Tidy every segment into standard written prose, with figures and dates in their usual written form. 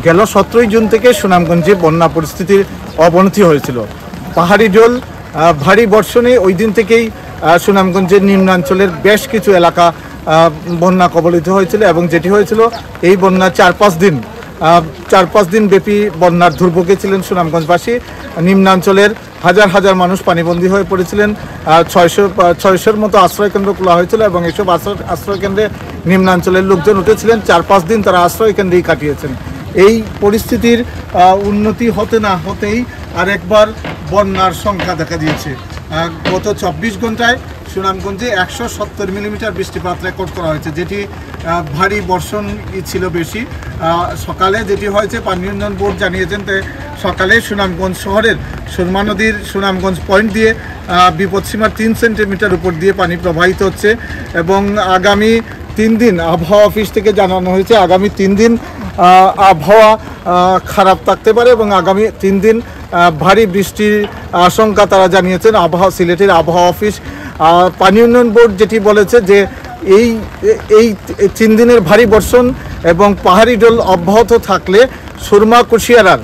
গেল 17 জুন থেকে সুনামগঞ্জে বন্যা পরিস্থিতির অবনতি হয়েছিল। পাহাড়ি ঢল, ভারী বর্ষণে ওই দিন থেকেই সুনামগঞ্জের নিম্নাঞ্চলের বেশ কিছু এলাকা বন্যা কবলিত হয়েছিল এবং যেটি হয়েছিল এই বন্যা 4-5 দিন ব্যাপী বন্যার দুর্ভোগে ছিলেন সুনামগঞ্জবাসী। নিম্নাঞ্চলের হাজার হাজার মানুষ পানিবন্দী হয়ে পড়েছিলেন। 600-600-র মতো আশ্রয়কেন্দ্র খোলা হয়েছিল এবং এসব আশ্রয়কেন্দ্রে নিম্নাঞ্চলের লোকজন উঠেছিলেন। 4-5 দিন তারা আশ্রয়কেন্দ্রেই কাটিয়েছেন। এই পরিস্থিতির উন্নতি হতে না হতেই আরেকবার বন্যার সংখ্যা দেখা দিয়েছে। গত 24 ঘন্টায় সুনামগঞ্জে 170 মিলিমিটার বৃষ্টিপাত রেকর্ড করা হয়েছে, যেটি ভারী বর্ষণ ছিল বেশি। সকালে যেটি হয়েছে, পানি উন্নয়ন বোর্ড জানিয়েছেন যে সকালে সুনামগঞ্জ শহরের সুরমা নদীর সুনামগঞ্জ পয়েন্ট দিয়ে বিপদসীমার 3 সেন্টিমিটার উপর দিয়ে পানি প্রবাহিত হচ্ছে এবং আগামী 3 দিন আবহাওয়া অফিস থেকে জানানো হয়েছে আগামী 3 দিন আবহাওয়া খারাপ থাকতে পারে এবং আগামী 3 দিন ভারী বৃষ্টির আশঙ্কা তারা জানিয়েছেন সিলেটের আবহাওয়া অফিস। পানি উন্নয়ন বোর্ড যেটি বলেছে যে এই 3 দিনের ভারী বর্ষণ এবং পাহাড়ি ঢল অব্যাহত থাকলে সুরমা কুশিয়ারার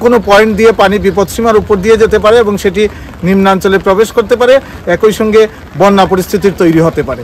কোনো পয়েন্ট দিয়ে পানি বিপদসীমার উপর দিয়ে যেতে পারে এবং সেটি নিম্নাঞ্চলে প্রবেশ করতে পারে, একই সঙ্গে বন্যা পরিস্থিতির তৈরি হতে পারে।